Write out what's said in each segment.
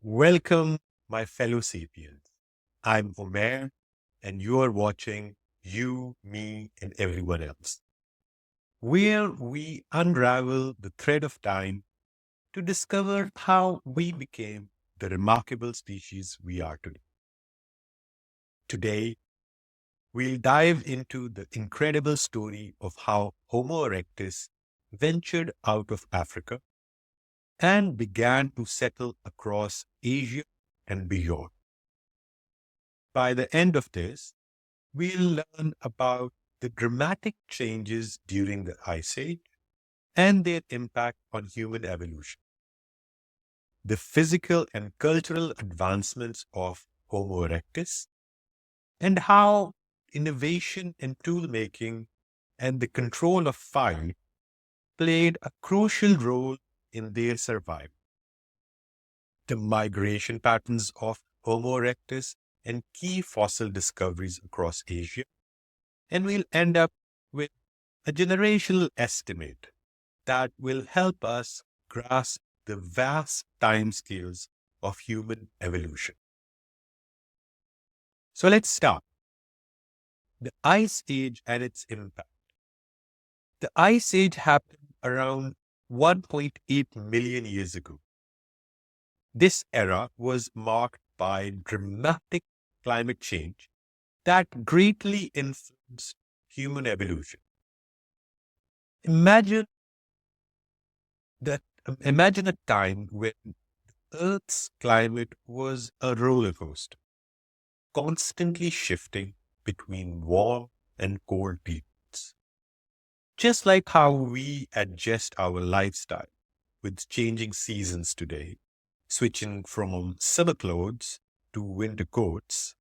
Welcome, my fellow sapiens. I'm Umair, and you are watching You, Me, and Everyone Else, where we unravel the thread of time to discover how we became the remarkable species we are today. Today, we'll dive into the incredible story of how Homo erectus ventured out of Africa and began to settle across Asia and beyond. By the end of this, we'll learn about the dramatic changes during the Ice Age and their impact on human evolution, the physical and cultural advancements of Homo erectus, and how innovation in toolmaking and the control of fire played a crucial role in their survival. The migration patterns of Homo erectus and key fossil discoveries across Asia, and we'll end up with a generational estimate that will help us grasp the vast timescales of human evolution. So let's start. The Ice Age and its impact. The Ice Age happened around 1.8 million years ago. This era was marked by dramatic climate change that greatly influenced human evolution. Imagine imagine a time when Earth's climate was a roller coaster, constantly shifting between warm and cold periods. Just like how we adjust our lifestyle with changing seasons today, switching from summer clothes to winter coats,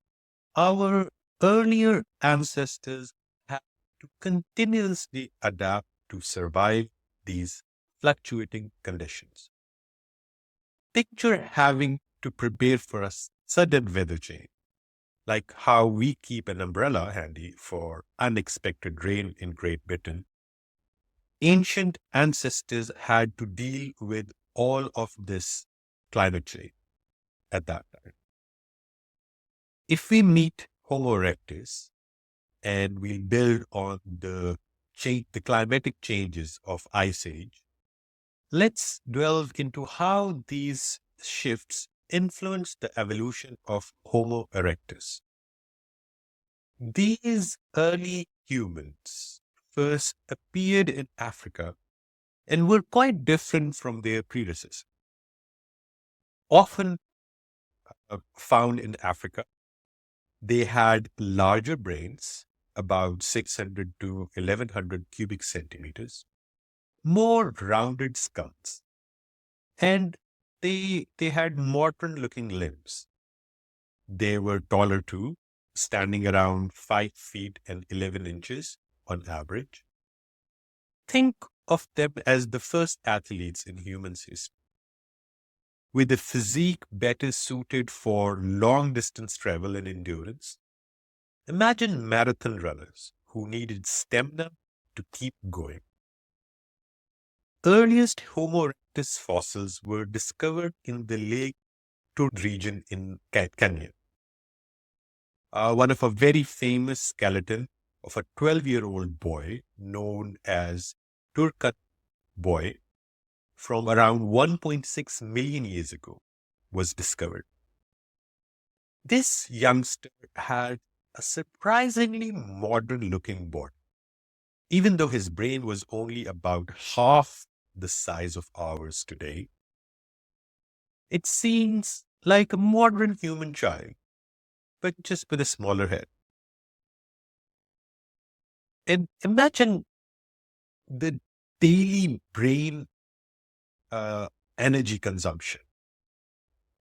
our earlier ancestors had to continuously adapt to survive these fluctuating conditions. Picture having to prepare for a sudden weather change, like how we keep an umbrella handy for unexpected rain in Great Britain. Ancient ancestors had to deal with all of this climate change at that time. If we meet Homo erectus and we build on the climatic changes of Ice Age, let's delve into how these shifts influence the evolution of Homo erectus. These early humans first appeared in Africa and were quite different from their predecessors. Often found in Africa, they had larger brains, about 600 to 1100 cubic centimeters, more rounded skulls, and they had modern looking limbs. They were taller too, standing around 5 feet and 11 inches on average. Think of them as the first athletes in human history, with a physique better suited for long distance travel and endurance. Imagine marathon runners who needed stamina to keep going. Earliest Homo erectus fossils were discovered in the Lake Turi region in Kenya. One of a very famous skeleton of a 12-year-old boy known as Turkat boy from around 1.6 million years ago was discovered. This youngster had a surprisingly modern looking body, even though his brain was only about half the size of ours today. It seems like a modern human child, but just with a smaller head. And imagine the daily brain uh, energy consumption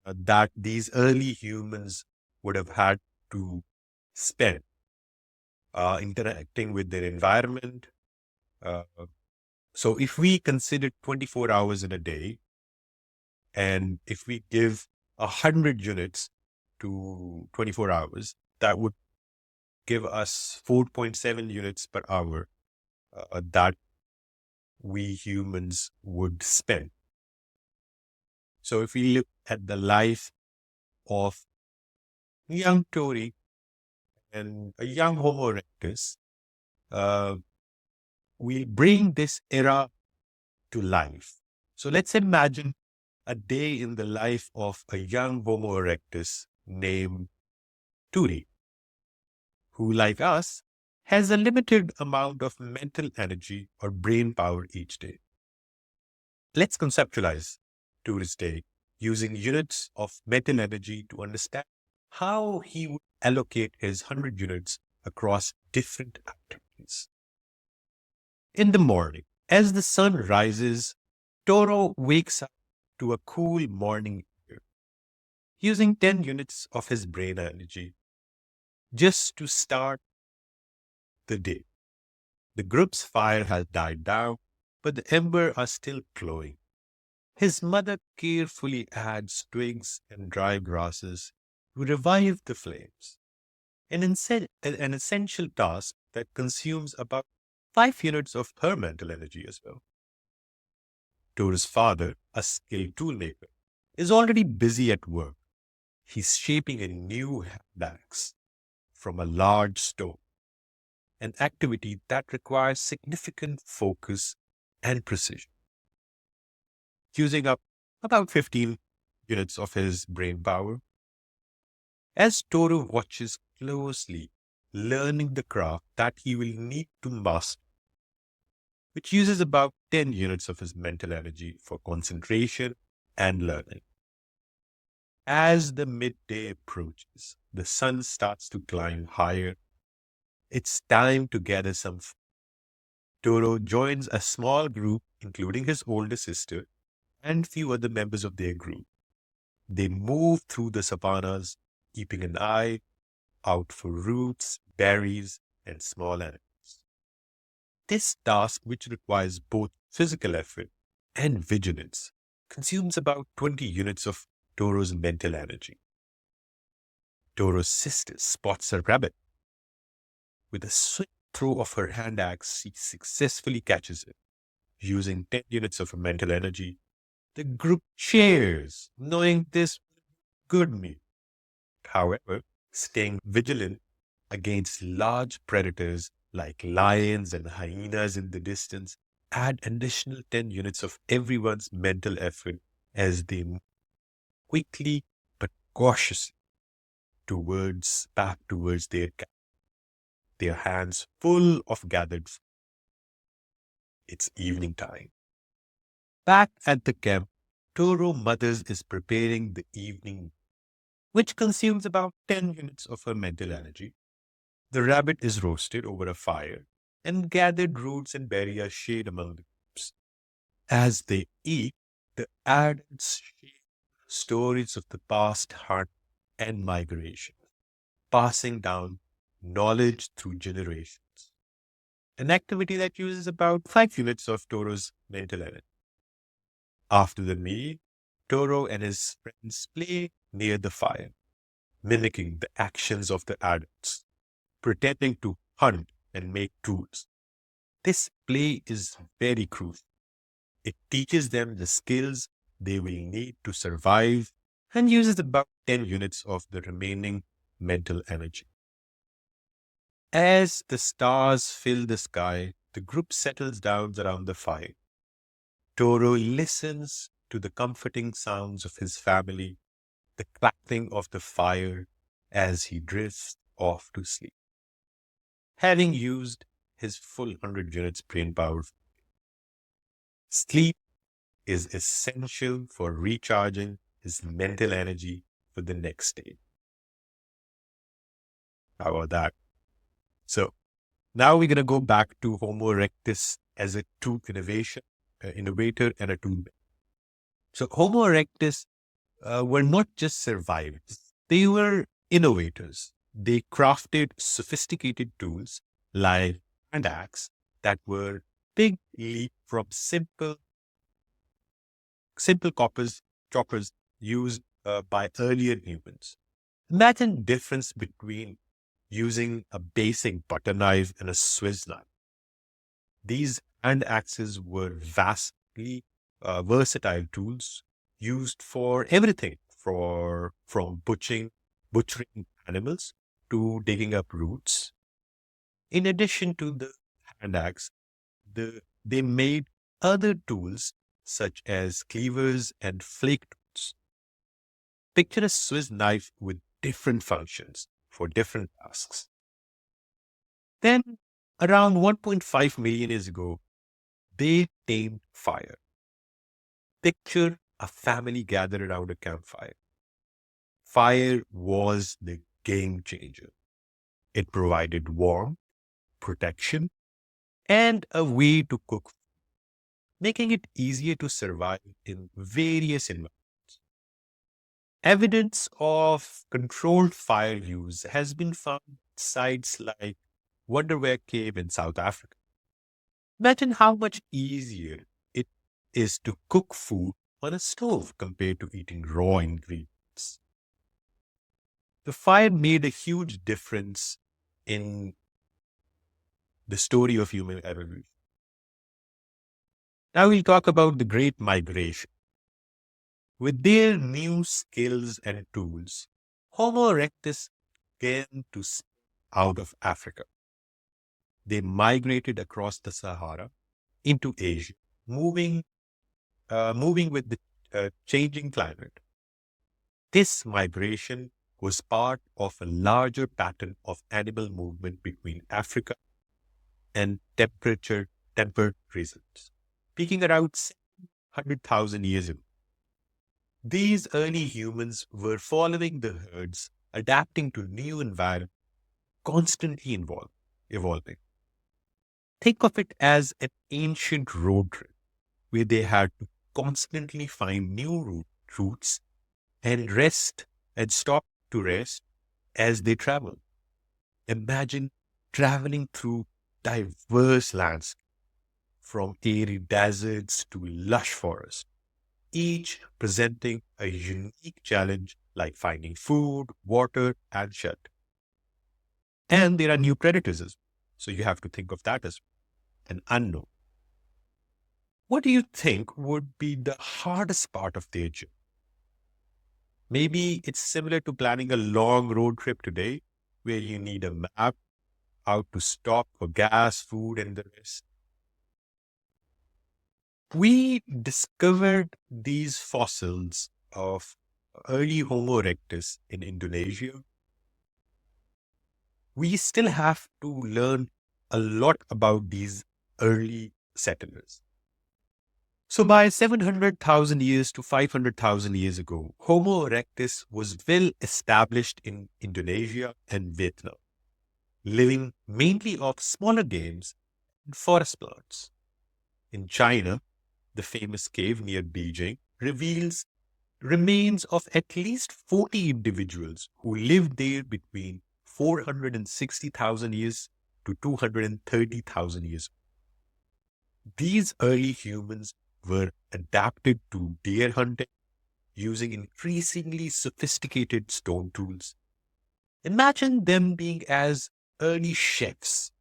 that these early humans would have had to spend interacting with their environment. Uh, so, if we consider 24 hours in a day, and if we give 100 units to 24 hours, that would give us 4.7 units per hour that we humans would spend. So if we look at the life of young Turi and a young Homo erectus, uh, we bring this era to life. So let's imagine a day in the life of a young Homo erectus named Turi, who, like us, has a limited amount of mental energy or brain power each day. Let's conceptualize Turi's day using units of mental energy to understand how he would allocate his 100 units across different activities. In the morning, as the sun rises, Toro wakes up to a cool morning air, using 10 units of his brain energy just to start the day. The group's fire has died down, but the embers are still glowing. His mother carefully adds twigs and dry grasses to revive the flames, an essential task that consumes about 5 units of her mental energy as well. Tora's father, a skilled toolmaker, is already busy at work. He's shaping a new hand axe from a large stone, an activity that requires significant focus and precision, using up about 15 units of his brain power. As Toru watches closely, learning the craft that he will need to master, which uses about 10 units of his mental energy for concentration and learning. As the midday approaches, the sun starts to climb higher. It's time to gather some food. Toro joins a small group, including his older sister and few other members of their group. They move through the savannas, keeping an eye out for roots, berries, and small animals. This task, which requires both physical effort and vigilance, consumes about 20 units of Toro's mental energy. Toro's sister spots a rabbit. With a swift throw of her hand axe, she successfully catches it. Using 10 units of her mental energy, the group cheers, knowing this good meal. However, staying vigilant against large predators like lions and hyenas in the distance add additional 10 units of everyone's mental effort as they move quickly but cautiously back towards their camp, their hands full of gathered food. It's evening time. Back at the camp, Toro Mothers is preparing the evening, which consumes about 10 units of her mental energy. The rabbit is roasted over a fire, and gathered roots and berries are shared among the groups. As they eat, the adults share stories of the past hunt and migration, passing down knowledge through generations. An activity that uses about 5 units of Toro's mental energy. After the meal, Toro and his friends play near the fire, mimicking the actions of the adults, pretending to hunt and make tools. This play is very crucial. It teaches them the skills they will need to survive and uses about 10 units of the remaining mental energy. As the stars fill the sky, the group settles down around the fire. Toro listens to the comforting sounds of his family, the crackling of the fire as he drifts off to sleep, having used his full 100 units brain power. Sleep is essential for recharging his mental energy for the next day. How about that? So now we're going to go back to Homo erectus as a tool innovation, innovator, and a tool. So Homo erectus were not just survivors, they were innovators. They crafted sophisticated tools like hand axe that were big leap from simple choppers used by earlier humans. Imagine the difference between using a basic butter knife and a Swiss knife. These hand axes were vastly versatile tools used for everything, from butchering animals to digging up roots. In addition to the hand axe, they made other tools such as cleavers and flake tools. Picture a Swiss knife with different functions for different tasks. Then, around 1.5 million years ago, they tamed fire. Picture a family gathered around a campfire. Fire was the game changer. It provided warmth, protection, and a way to cook, making it easier to survive in various environments. Evidence of controlled fire use has been found at sites like Wonderwerk Cave in South Africa. Imagine how much easier it is to cook food on a stove compared to eating raw ingredients. The fire made a huge difference in the story of human evolution. Now we'll talk about the Great Migration. With their new skills and tools, Homo erectus began to spread out of Africa. They migrated across the Sahara into Asia, moving, moving with the changing climate. This migration was part of a larger pattern of animal movement between Africa and temperate regions, peaking around 700,000 years ago. These early humans were following the herds, adapting to new environments, constantly evolving. Think of it as an ancient road trip where they had to constantly find new routes and rest and stop to rest as they travel. Imagine traveling through diverse landscapes, from airy deserts to lush forests, each presenting a unique challenge like finding food, water, and shelter. And there are new predators as well. So you have to think of that as an unknown. What do you think would be the hardest part of their journey? Maybe it's similar to planning a long road trip today, where you need a map, how to stop for gas, food, and the rest. We discovered these fossils of early Homo erectus in Indonesia. We still have to learn a lot about these early settlers. So by 700,000 years to 500,000 years ago, Homo erectus was well established in Indonesia and Vietnam, living mainly off smaller games and forest plants. In China, the famous cave near Beijing reveals remains of at least 40 individuals who lived there between 460,000 years to 230,000 years. These early humans were adapted to deer hunting using increasingly sophisticated stone tools. Imagine them being as early chefs,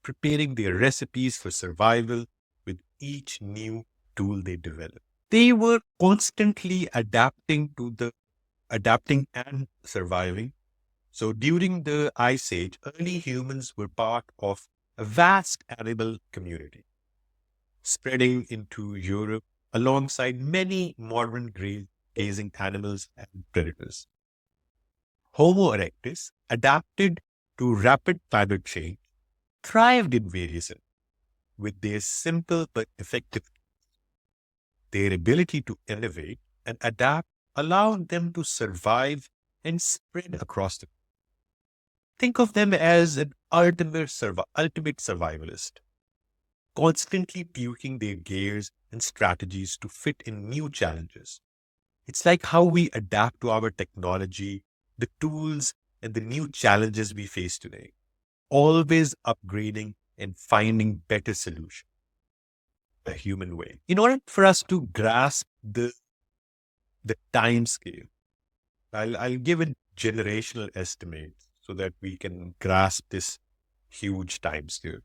preparing their recipes for survival with each new tool they developed. They were constantly adapting and surviving. So during the Ice Age, early humans were part of a vast animal community, spreading into Europe alongside many modern grazing animals and predators. Homo erectus adapted to rapid climate change, thrived in various areas with their simple but effective. Their ability to innovate and adapt allowed them to survive and spread across the. Think of them as an ultimate survivalist, constantly tweaking their gears and strategies to fit in new challenges. It's like how we adapt to our technology, the tools, and the new challenges we face today, always upgrading and finding better solutions the human way. In order for us to grasp the time scale, I'll give a generational estimate so that we can grasp this huge time scale.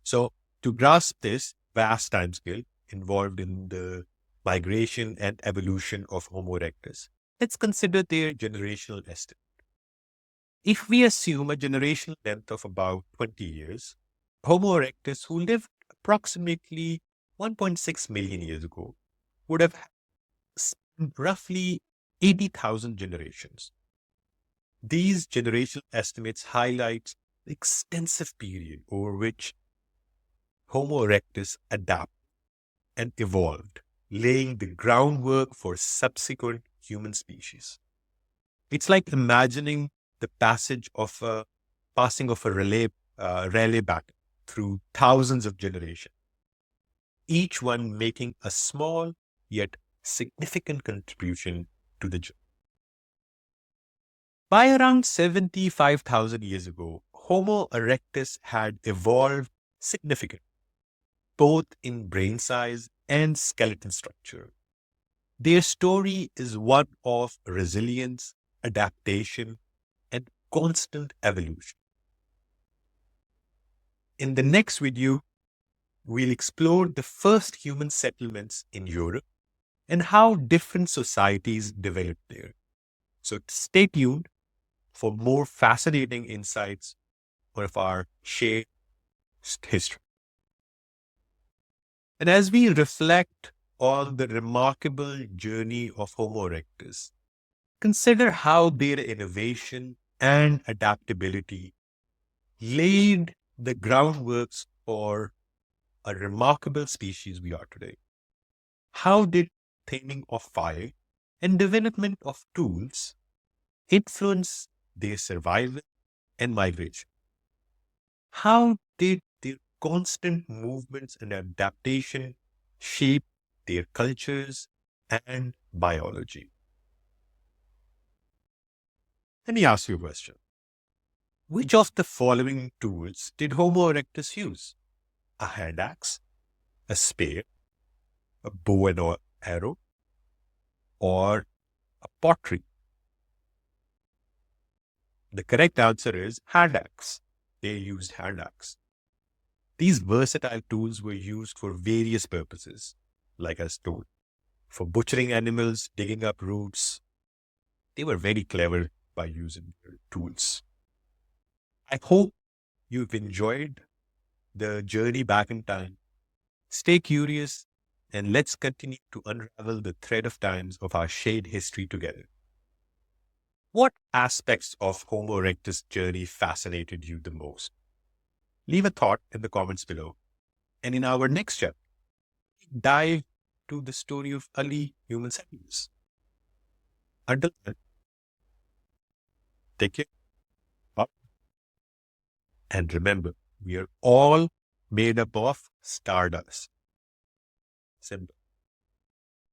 So to grasp this vast time scale involved in the migration and evolution of Homo erectus, let's consider their generational estimate. If we assume a generational length of about 20 years, Homo erectus, who lived approximately 1.6 million years ago, would have spent roughly 80,000 generations. These generational estimates highlight the extensive period over which Homo erectus adapted and evolved, laying the groundwork for subsequent human species. It's like imagining the passing of a relay baton through thousands of generations, each one making a small yet significant contribution to the journey. By around 75,000 years ago, Homo erectus had evolved significantly, both in brain size and skeleton structure. Their story is one of resilience, adaptation, and constant evolution. In the next video, we'll explore the first human settlements in Europe and how different societies developed there. So stay tuned for more fascinating insights of our shared history. And as we reflect on the remarkable journey of Homo erectus, consider how their innovation and adaptability laid the groundworks for a remarkable species we are today. How did taming of fire and development of tools influence their survival and migration? How did their constant movements and adaptation shape their cultures and biology? Let me ask you a question. Which of the following tools did Homo erectus use? A hand axe, a spear, a bow and arrow, or a pottery? The correct answer is hand axe. They used hand axe. These versatile tools were used for various purposes, like I told, for butchering animals, digging up roots. They were very clever by using their tools. I hope you've enjoyed the journey back in time. Stay curious and let's continue to unravel the thread of times of our shared history together. What aspects of Homo erectus journey fascinated you the most? Leave a thought in the comments below. And in our next chapter, dive to the story of early human settlements. Until then, take care. Bye. And remember, we are all made up of stardust. Simple.